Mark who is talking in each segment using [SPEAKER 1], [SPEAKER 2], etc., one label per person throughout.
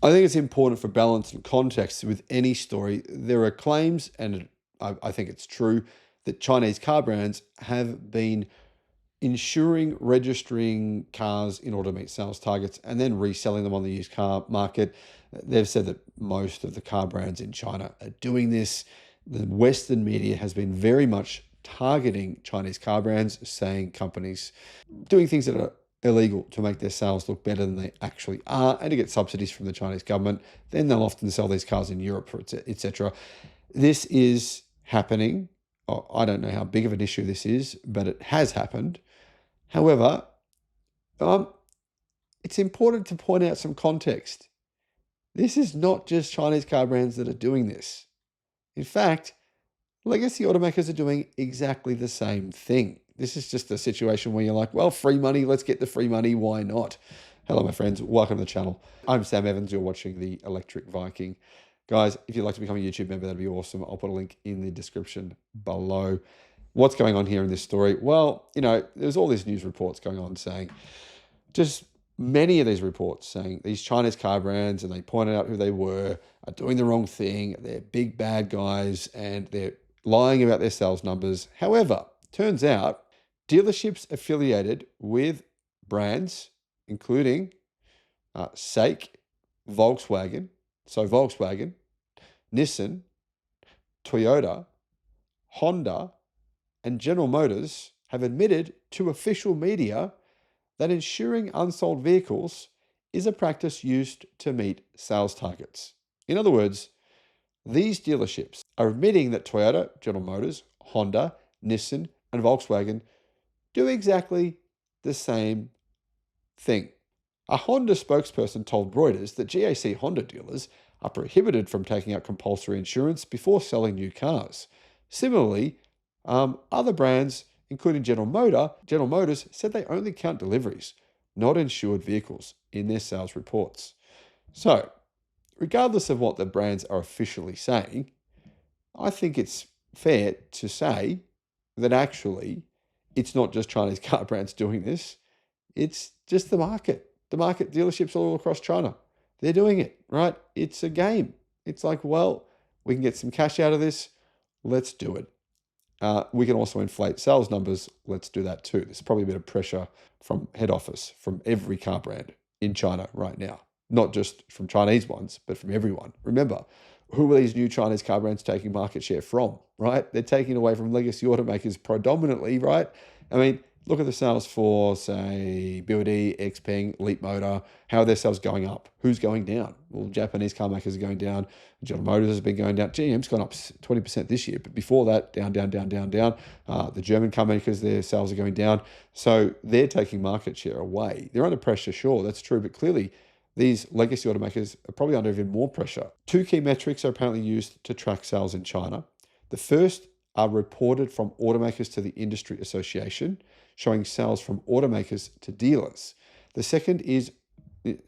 [SPEAKER 1] I think it's important for balance and context with any story. There are claims, and I think it's true, that Chinese car brands have been insuring, registering cars in order to meet sales targets, and then reselling them on the used car market. They've said that most of the car brands in China are doing this. The Western media has been very much targeting Chinese car brands, saying companies doing things that are illegal to make their sales look better than they actually are and to get subsidies from the Chinese government. Then they'll often sell these cars in Europe, for etc. This is happening. Oh, I don't know how big of an issue this is, but it has happened. However, it's important to point out some context. This is not just Chinese car brands that are doing this. In fact, legacy automakers are doing exactly the same thing. This is just a situation where you're like, well, free money, let's get the free money, why not? Hello, my friends, welcome to the channel. I'm Sam Evans, you're watching the Electric Viking. Guys, if you'd like to become a YouTube member, that'd be awesome. I'll put a link in the description below. What's going on here in this story? Well, there's all these news reports going on saying, just many of these reports saying these Chinese car brands, and they pointed out who they were, are doing the wrong thing. They're big bad guys and they're lying about their sales numbers. However, turns out dealerships affiliated with brands, including SAIC, Volkswagen, Nissan, Toyota, Honda, and General Motors have admitted to official media that insuring unsold vehicles is a practice used to meet sales targets. In other words, these dealerships are admitting that Toyota, General Motors, Honda, Nissan, and Volkswagen do exactly the same thing. A Honda spokesperson told Reuters that GAC Honda dealers are prohibited from taking out compulsory insurance before selling new cars. Similarly, other brands, including General Motors, said they only count deliveries, not insured vehicles, in their sales reports. So, regardless of what the brands are officially saying, I think it's fair to say that actually it's not just Chinese car brands doing this. It's just the market. The market, dealerships all across China. They're doing it, right? It's a game. It's like, well, we can get some cash out of this. Let's do it. We can also inflate sales numbers. Let's do that too. There's probably a bit of pressure from head office, from every car brand in China right now. Not just from Chinese ones, but from everyone. Remember, who are these new Chinese car brands taking market share from, right? They're taking away from legacy automakers predominantly, right? I mean, look at the sales for, say, BYD, XPeng, Leapmotor. How are their sales going up? Who's going down? Well, Japanese car makers are going down. General Motors has been going down. GM's gone up 20% this year, but before that, down. The German car makers, their sales are going down. So they're taking market share away. They're under pressure, sure, that's true, but clearly these legacy automakers are probably under even more pressure. Two key metrics are apparently used to track sales in China. The first are reported from automakers to the industry association, showing sales from automakers to dealers. The second is,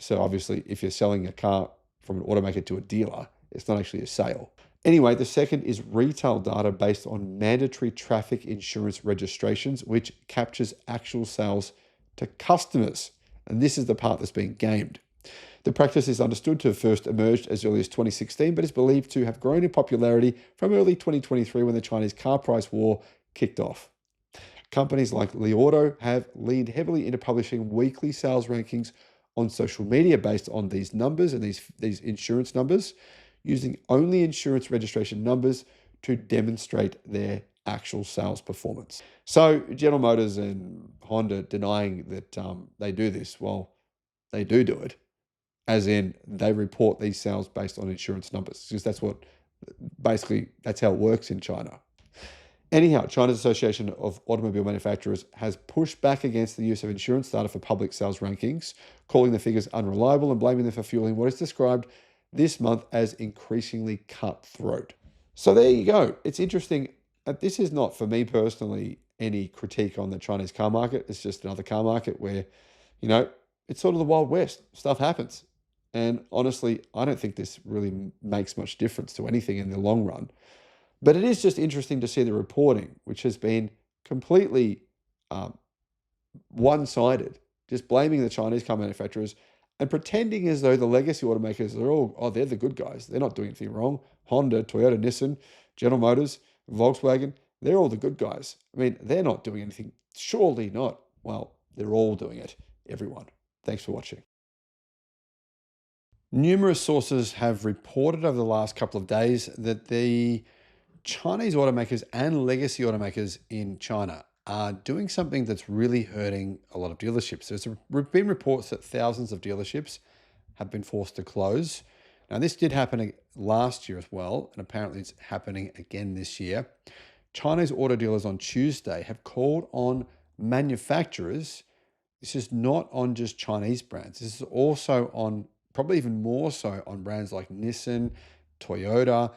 [SPEAKER 1] so obviously if you're selling a car from an automaker to a dealer, it's not actually a sale. Anyway, the second is retail data based on mandatory traffic insurance registrations, which captures actual sales to customers. And this is the part that's being gamed. The practice is understood to have first emerged as early as 2016, but is believed to have grown in popularity from early 2023 when the Chinese car price war kicked off. Companies like Li Auto have leaned heavily into publishing weekly sales rankings on social media based on these numbers and these insurance numbers, using only insurance registration numbers to demonstrate their actual sales performance. So General Motors and Honda denying that they do this, well, they do it. As in, they report these sales based on insurance numbers, because that's how it works in China. Anyhow, China's Association of Automobile Manufacturers has pushed back against the use of insurance data for public sales rankings, calling the figures unreliable and blaming them for fueling what is described this month as increasingly cutthroat. So there you go. It's interesting. This is not, for me personally, any critique on the Chinese car market. It's just another car market where, it's sort of the Wild West. Stuff happens. And honestly, I don't think this really makes much difference to anything in the long run. But it is just interesting to see the reporting, which has been completely one-sided, just blaming the Chinese car manufacturers and pretending as though the legacy automakers are all, oh, they're the good guys. They're not doing anything wrong. Honda, Toyota, Nissan, General Motors, Volkswagen, they're all the good guys. I mean, they're not doing anything. Surely not. Well, they're all doing it. Everyone. Thanks for watching. Numerous sources have reported over the last couple of days that the Chinese automakers and legacy automakers in China are doing something that's really hurting a lot of dealerships. There's been reports that thousands of dealerships have been forced to close. Now, this did happen last year as well, and apparently it's happening again this year. Chinese auto dealers on Tuesday have called on manufacturers. This is not on just Chinese brands. This is also on, probably even more so, on brands like Nissan, Toyota,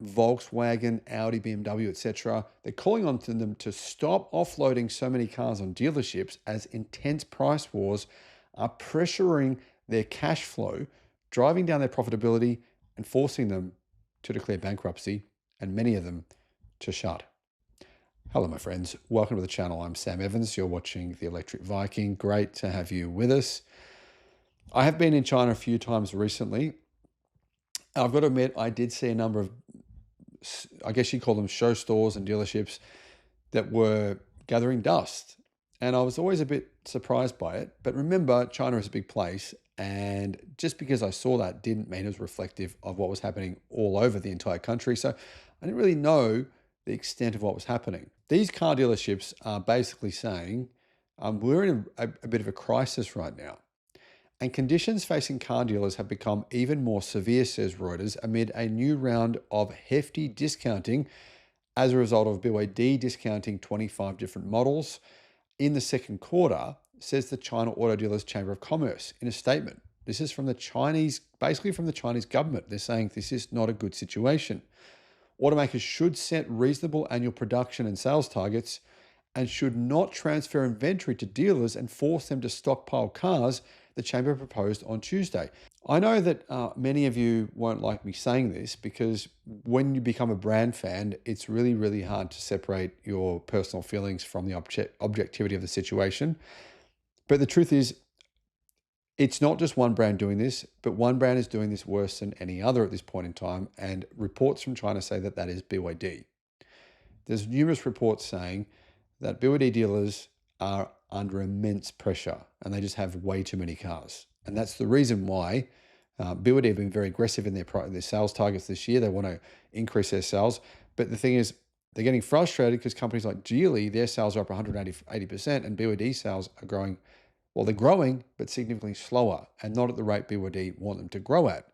[SPEAKER 1] Volkswagen, Audi, BMW, etc. They're calling on them to stop offloading so many cars on dealerships as intense price wars are pressuring their cash flow, driving down their profitability and forcing them to declare bankruptcy, and many of them to shut. Hello, my friends. Welcome to the channel. I'm Sam Evans. You're watching the Electric Viking. Great to have you with us. I have been in China a few times recently. I've got to admit, I did see a number of, I guess you'd call them show stores and dealerships that were gathering dust. And I was always a bit surprised by it. But remember, China is a big place. And just because I saw that didn't mean it was reflective of what was happening all over the entire country. So I didn't really know the extent of what was happening. These car dealerships are basically saying, we're in a bit of a crisis right now. And conditions facing car dealers have become even more severe, says Reuters, amid a new round of hefty discounting as a result of BYD discounting 25 different models in the second quarter, says the China Auto Dealers Chamber of Commerce in a statement. This is from the Chinese, basically from the Chinese government. They're saying this is not a good situation. Automakers should set reasonable annual production and sales targets and should not transfer inventory to dealers and force them to stockpile cars, the Chamber proposed on Tuesday. I know that many of you won't like me saying this because when you become a brand fan, it's really, really hard to separate your personal feelings from the objectivity of the situation. But the truth is, it's not just one brand doing this, but one brand is doing this worse than any other at this point in time. And reports from China say that that is BYD. There's numerous reports saying that BYD dealers are under immense pressure and they just have way too many cars. And that's the reason why BYD have been very aggressive in their sales targets this year. They want to increase their sales. But the thing is, they're getting frustrated because companies like Geely, their sales are up 180%, and BYD sales are growing. Well, they're growing, but significantly slower and not at the rate BYD want them to grow at.